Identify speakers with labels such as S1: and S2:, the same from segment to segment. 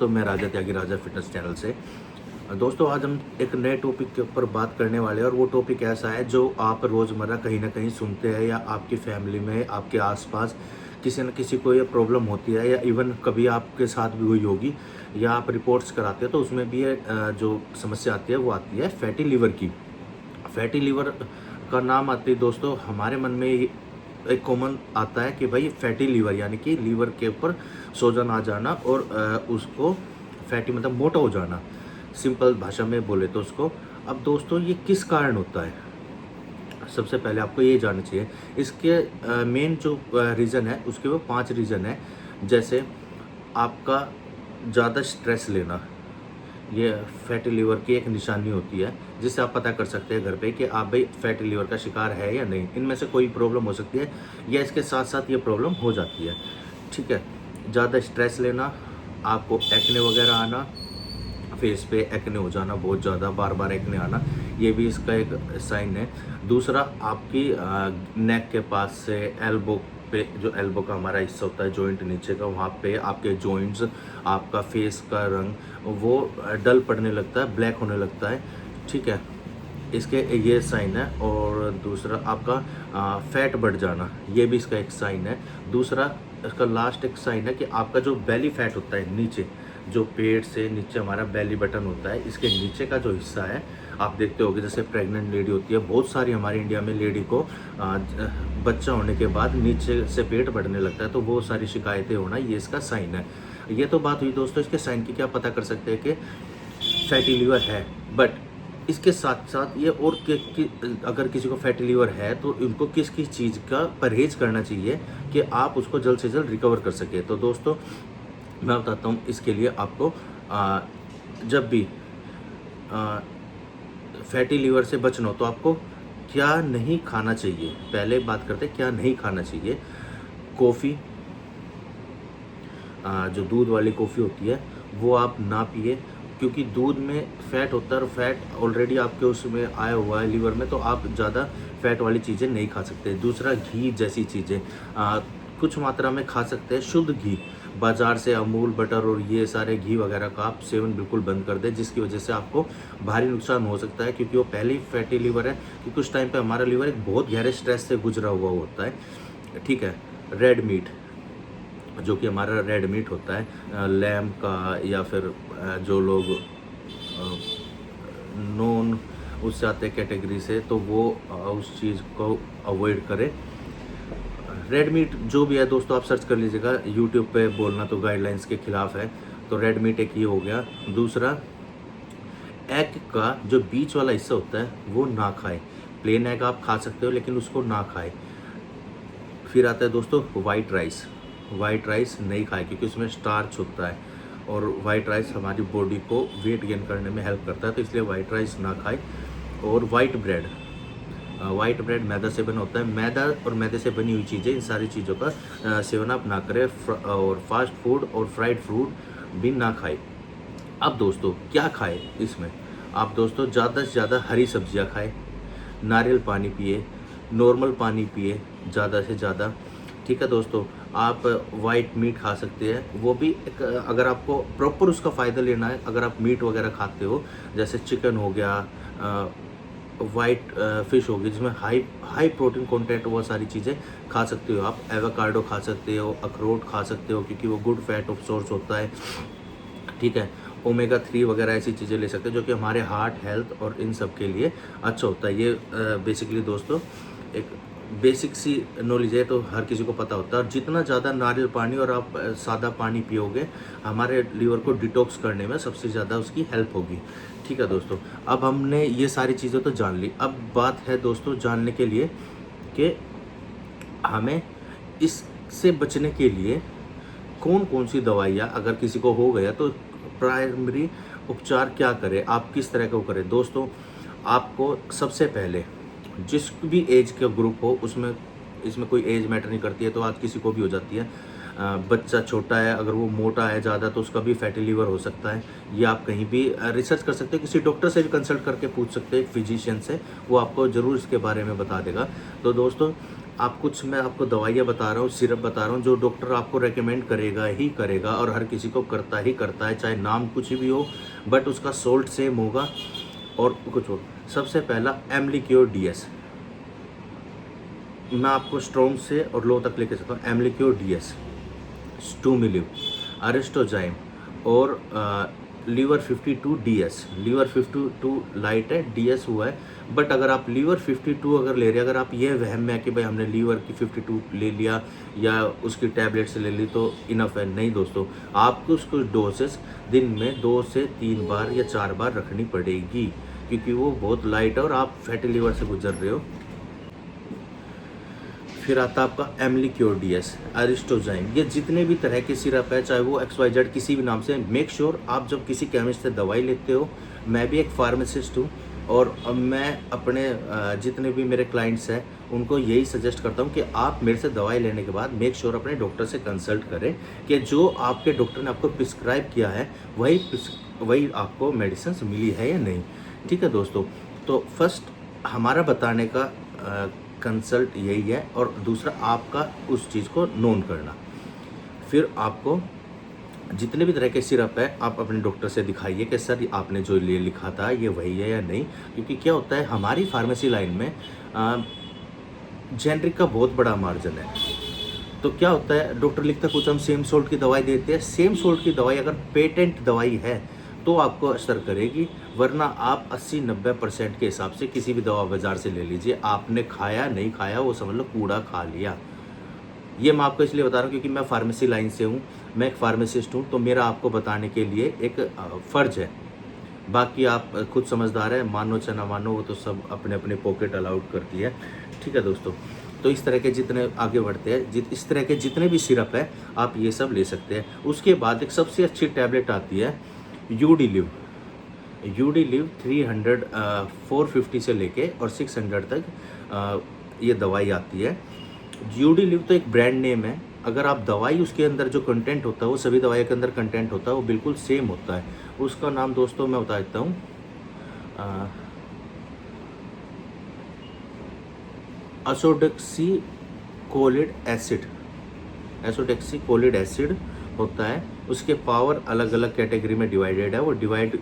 S1: तो मैं राजा त्यागी राजा fitness channel से। दोस्तों आज हम एक नए टॉपिक के ऊपर बात करने वाले हैं और वो टॉपिक ऐसा है जो आप रोज़मर्रा कहीं ना कहीं सुनते हैं या आपकी फैमिली में आपके आसपास किसी न किसी को ये प्रॉब्लम होती है या इवन कभी आपके साथ भी हुई होगी या आप रिपोर्ट्स कराते हैं तो उसमें भी ये जो समस्या आती है वो आती है फैटी लीवर की। फैटी लीवर का नाम आते ही दोस्तों हमारे मन में एक कॉमन आता है कि भाई फैटी लीवर यानी कि लीवर के ऊपर सोजन आ जाना और उसको फैटी मतलब मोटा हो जाना, सिंपल भाषा में बोले तो उसको। अब दोस्तों ये किस कारण होता है, सबसे पहले आपको ये जानना चाहिए। इसके मेन जो रीज़न है उसके वो 5 रीज़न है। जैसे आपका ज़्यादा स्ट्रेस लेना, ये फैटी लीवर की एक निशानी होती है जिससे आप पता कर सकते हैं घर पे कि आप भाई फैटी लीवर का शिकार है या नहीं। इनमें से कोई प्रॉब्लम हो सकती है या इसके साथ साथ ये प्रॉब्लम हो जाती है, ठीक है। ज़्यादा स्ट्रेस लेना, आपको एक्ने वगैरह आना, फेस पे एक्ने हो जाना, बहुत ज़्यादा बार बार एक्ने आना, ये भी इसका एक साइन है। दूसरा आपकी नेक के पास से एल्बो पे, जो एल्बो का हमारा हिस्सा होता है जॉइंट नीचे का, वहाँ पे आपके जॉइंट्स, आपका फेस का रंग वो डल पड़ने लगता है, ब्लैक होने लगता है, ठीक है। इसके ये साइन है। और दूसरा आपका फैट बढ़ जाना, ये भी इसका एक साइन है। दूसरा इसका लास्ट एक साइन है कि आपका जो बेली फैट होता है नीचे, जो पेट से नीचे हमारा बेली बटन होता है, इसके नीचे का जो हिस्सा है, आप देखते होगे जैसे प्रेग्नेंट लेडी होती है, बहुत सारी हमारे इंडिया में लेडी को बच्चा होने के बाद नीचे से पेट बढ़ने लगता है, तो वो सारी शिकायतें होना ये इसका साइन है। ये तो बात हुई दोस्तों इसके साइन की, क्या पता कर सकते हैं कि फैटी लीवर है। बट इसके साथ साथ ये और अगर किसी को फैटी लीवर है तो उनको किस किस चीज़ का परहेज करना चाहिए कि आप उसको जल्द से जल्द रिकवर कर सके। तो दोस्तों मैं बताता हूँ इसके लिए आपको जब भी फैटी लीवर से बचना हो तो आपको क्या नहीं खाना चाहिए। पहले बात करते हैं क्या नहीं खाना चाहिए। कॉफ़ी, जो दूध वाली कॉफ़ी होती है वो आप ना पिए, क्योंकि दूध में फ़ैट होता है और फैट ऑलरेडी आपके उसमें आया हुआ है लीवर में, तो आप ज़्यादा फैट वाली चीज़ें नहीं खा सकते। दूसरा घी जैसी चीज़ें कुछ मात्रा में खा सकते हैं। शुद्ध घी, बाज़ार से अमूल बटर और ये सारे घी वगैरह का आप सेवन बिल्कुल बंद कर दें, जिसकी वजह से आपको भारी नुकसान हो सकता है, क्योंकि वो पहले ही फैटी लीवर है। क्योंकि उस टाइम पे हमारा लीवर एक बहुत गहरे स्ट्रेस से गुजरा हुआ होता है, ठीक है। रेड मीट, जो कि हमारा रेड मीट होता है लैम्ब का, या फिर जो लोग नॉन उससे आते कैटेगरी से, तो वो उस चीज़ को अवॉइड करें। रेड मीट जो भी है दोस्तों आप सर्च कर लीजिएगा यूट्यूब पे, बोलना तो गाइडलाइंस के खिलाफ है। तो रेड मीट एक ये हो गया। दूसरा, एग का जो बीच वाला हिस्सा होता है वो ना खाएं। प्लेन एग आप खा सकते हो लेकिन उसको ना खाएं। फिर आता है दोस्तों वाइट राइस। वाइट राइस नहीं खाएं क्योंकि उसमें स्टार्च होता है और वाइट राइस हमारी बॉडी को वेट गेन करने में हेल्प करता है, तो इसलिए वाइट राइस ना खाएं। और वाइट ब्रेड, वाइट ब्रेड मैदा से बना होता है। मैदा और मैदे से बनी हुई चीज़ें, इन सारी चीज़ों का सेवन आप ना करें। और फास्ट फूड और फ्राइड फ्रूट भी ना खाएं। अब दोस्तों क्या खाएं इसमें, आप दोस्तों ज़्यादा से ज़्यादा हरी सब्जियां खाएं, नारियल पानी पिए, नॉर्मल पानी पिए ज़्यादा से ज़्यादा, ठीक है दोस्तों। आप वाइट मीट खा सकते हैं, वो भी एक, अगर आपको प्रॉपर उसका फ़ायदा लेना है, अगर आप मीट वगैरह खाते हो, जैसे चिकन हो गया, वाइट फिश होगी जिसमें हाई प्रोटीन कंटेंट, वो सारी चीज़ें खा सकते हो। आप एवोकाडो खा सकते हो, अखरोट खा सकते हो क्योंकि वो गुड फैट सोर्स होता है, ठीक है। ओमेगा 3 वगैरह ऐसी चीज़ें ले सकते हैं जो कि हमारे हार्ट हेल्थ और इन सब के लिए अच्छा होता है। ये बेसिकली दोस्तों एक बेसिक सी नॉलेज है, तो हर किसी को पता होता है। और जितना ज़्यादा नारियल पानी और आप सादा पानी पियोगे, हमारे लीवर को डिटॉक्स करने में सबसे ज़्यादा उसकी हेल्प होगी, ठीक है दोस्तों। अब हमने ये सारी चीज़ें तो जान ली। अब बात है दोस्तों जानने के लिए कि हमें इससे बचने के लिए कौन कौन सी दवाइयाँ, अगर किसी को हो गया तो प्राइमरी उपचार क्या करें, आप किस तरह का वो करें। दोस्तों आपको सबसे पहले जिस भी एज का ग्रुप हो, उसमें इसमें कोई एज मैटर नहीं करती है, तो आज किसी को भी हो जाती है। बच्चा छोटा है, अगर वो मोटा है ज़्यादा, तो उसका भी फैटी लीवर हो सकता है। ये आप कहीं भी रिसर्च कर सकते हो, किसी डॉक्टर से भी कंसल्ट करके पूछ सकते हैं, एक फिजिशियन से, वो आपको ज़रूर इसके बारे में बता देगा। तो दोस्तों आप कुछ मैं आपको दवाइयाँ बता रहा हूँ, सिरप बता रहा हूँ जो डॉक्टर आपको रेकमेंड करेगा ही करेगा और हर किसी को करता ही करता है, चाहे नाम कुछ भी हो बट उसका सोल्ट सेम होगा और कुछ और। सबसे पहला एम्लिक्योर डीएस, मैं आपको स्ट्रॉन्ग से और लो तक लेके चलता हूँ। एम्लिक्योर डीएस, स्टूमिलिव, अरिस्टोजाइम और लीवर 52 डीएस। लीवर 52 लाइट है, डीएस हुआ है, बट अगर आप लीवर 52 अगर ले रहे हैं, अगर आप ये वहम में है कि भाई हमने लीवर की 52 ले लिया या उसकी टैबलेट्स ले ली तो इनफ है, नहीं दोस्तों, आपको उसको डोसेस दिन में 2 से 3 बार या 4 बार रखनी पड़ेगी, क्योंकि वो बहुत लाइट है और आप फैटी लीवर से गुजर रहे हो। फिर आता है आपका एम्लिक्योर डीएस, अरिस्टोजाइम, ये जितने भी तरह के सिरप है, चाहे वो XYZ किसी भी नाम से, मेक श्योर आप जब किसी केमिस्ट से दवाई लेते हो, मैं भी एक फार्मासिस्ट हूँ और मैं अपने जितने भी मेरे क्लाइंट्स हैं उनको यही सजेस्ट करता हूँ कि आप मेरे से दवाई लेने के बाद मेक श्योर अपने डॉक्टर से कंसल्ट करें कि जो आपके डॉक्टर ने आपको प्रिस्क्राइब किया है वही आपको मेडिसिन मिली है या नहीं। ठीक है दोस्तों, तो फर्स्ट हमारा बताने का कंसल्ट यही है और दूसरा आपका उस चीज़ को नोन करना। फिर आपको जितने भी तरह के सिरप है आप अपने डॉक्टर से दिखाइए कि सर आपने जो ये लिखा था ये वही है या नहीं, क्योंकि क्या होता है हमारी फार्मेसी लाइन में जेनरिक का बहुत बड़ा मार्जिन है। तो क्या होता है डॉक्टर लिखता कुछ, हम सेम सोल्ट की दवाई देते हैं, सेम सोल्ट की दवाई अगर पेटेंट दवाई है तो आपको असर करेगी, वरना आप 80-90% के हिसाब से किसी भी दवा बाज़ार से ले लीजिए, आपने खाया नहीं खाया वो समझ लो कूड़ा खा लिया। ये मैं आपको इसलिए बता रहा हूँ क्योंकि मैं फार्मेसी लाइन से हूँ, मैं एक फार्मासिस्ट हूँ, तो मेरा आपको बताने के लिए एक फ़र्ज है। बाकी आप खुद समझदार है, मानो चाहे ना मानो, वो तो सब अपने अपने पॉकेट अलाउड करती है। ठीक है दोस्तों, तो इस तरह के जितने आगे बढ़ते हैं इस तरह के जितने भी सिरप है आप ये सब ले सकते हैं। उसके बाद एक सबसे अच्छी टैबलेट आती है यूडी लिव 300 450 से लेके और 600 तक ये दवाई आती है। यूडी लिव तो एक ब्रांड नेम है, अगर आप दवाई उसके अंदर जो कंटेंट होता है वो सभी दवाई के अंदर कंटेंट होता है वो बिल्कुल सेम होता है। उसका नाम दोस्तों मैं बता देता हूँ, एसोडेक्सीकोलिड एसिड होता है। उसके पावर अलग अलग कैटेगरी में डिवाइडेड है, वो डिवाइड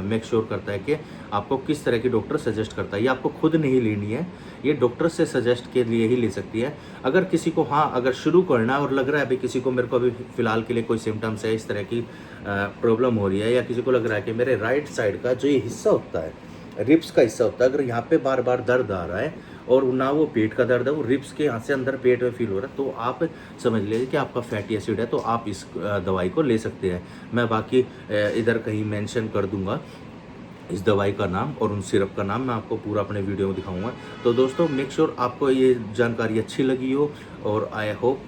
S1: मेक श्योर करता है कि आपको किस तरह की डॉक्टर सजेस्ट करता है। ये आपको खुद नहीं लेनी है, ये डॉक्टर से सजेस्ट के लिए ही ले सकती है। अगर किसी को अगर शुरू करना है और लग रहा है अभी किसी को मेरे को अभी फ़िलहाल के लिए कोई सिम्टम्स है, इस तरह की प्रॉब्लम हो रही है, या किसी को लग रहा है कि मेरे राइट साइड का जो ये हिस्सा होता है, रिब्स का हिस्सा होता है, अगर यहाँ पे बार बार दर्द आ रहा है और ना वो पेट का दर्द है, वो रिब्स के यहाँ से अंदर पेट में फील हो रहा है, तो आप समझ लीजिए कि आपका फैटी एसिड है, तो आप इस दवाई को ले सकते हैं। मैं बाकी इधर कहीं मेंशन कर दूंगा इस दवाई का नाम और उन सिरप का नाम, मैं आपको पूरा अपने वीडियो में दिखाऊंगा। तो दोस्तों मेक श्योर आपको ये जानकारी अच्छी लगी हो और आई होप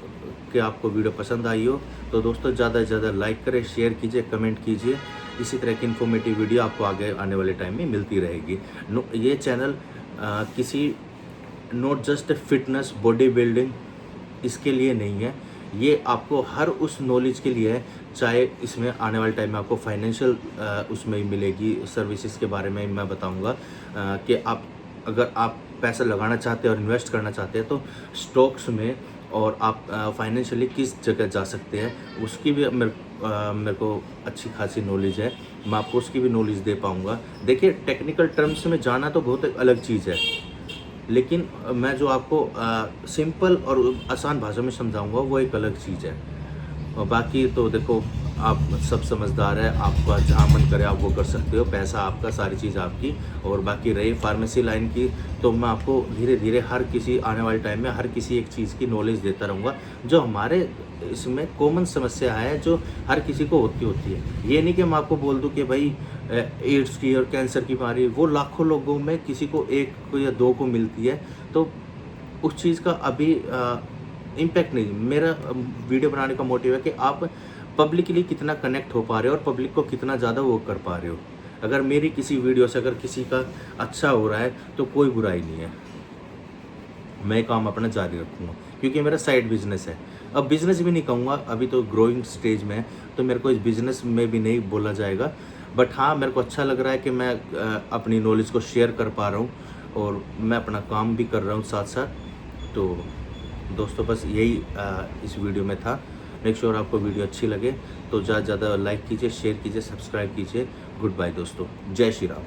S1: कि आपको वीडियो पसंद आई हो। तो दोस्तों ज़्यादा से ज़्यादा लाइक करें, शेयर कीजिए, कमेंट कीजिए। इसी तरह की इन्फॉर्मेटिव वीडियो आपको आगे आने वाले टाइम में मिलती रहेगी। ये चैनल किसी not just fitness body building इसके लिए नहीं है, ये आपको हर उस नॉलेज के लिए है, चाहे इसमें आने वाले टाइम में आपको फाइनेंशियल उसमें मिलेगी, सर्विसेज के बारे में मैं बताऊंगा कि अगर आप पैसा लगाना चाहते हैं और इन्वेस्ट करना चाहते हैं तो स्टॉक्स में, और आप फाइनेंशियली किस जगह जा सकते हैं उसकी भी मेरे को अच्छी खासी नॉलेज है, मैं आपको उसकी भी नॉलेज दे पाऊँगा। देखिए टेक्निकल टर्म्स में जाना तो बहुत अलग चीज़ है, लेकिन मैं जो आपको सिंपल और आसान भाषा में समझाऊंगा वो एक अलग चीज़ है। और बाकी तो देखो आप सब समझदार है, आपका जहाँ मन करे आप वो कर सकते हो, पैसा आपका, सारी चीज़ आपकी। और बाकी रही फार्मेसी लाइन की, तो मैं आपको धीरे धीरे हर किसी आने वाले टाइम में हर किसी एक चीज़ की नॉलेज देता रहूँगा जो हमारे इसमें कॉमन समस्या है, जो हर किसी को होती है। ये नहीं कि मैं आपको बोल दूँ कि भाई एड्स की और कैंसर की बीमारी वो लाखों लोगों में किसी को एक को या दो को मिलती है, तो उस चीज़ का अभी इम्पैक्ट नहीं। मेरा वीडियो बनाने का मोटिव है कि आप पब्लिक के लिए कितना कनेक्ट हो पा रहे हो और पब्लिक को कितना ज़्यादा वो कर पा रहे हो। अगर मेरी किसी वीडियो से अगर किसी का अच्छा हो रहा है तो कोई बुराई नहीं है, मैं काम अपना जारी रखूँगा क्योंकि मेरा साइड बिजनेस है। अब बिज़नेस भी नहीं कहूँगा, अभी तो ग्रोइंग स्टेज में है, तो मेरे को इस बिज़नेस में भी नहीं बोला जाएगा। बट हाँ, मेरे को अच्छा लग रहा है कि मैं अपनी नॉलेज को शेयर कर पा रहा हूँ और मैं अपना काम भी कर रहा हूँ साथ साथ। तो दोस्तों बस यही इस वीडियो में था। मेक श्योर आपको वीडियो अच्छी लगे तो ज़्यादा से ज़्यादा लाइक कीजिए, शेयर कीजिए, सब्सक्राइब कीजिए। गुड बाय दोस्तों, जय श्री राम।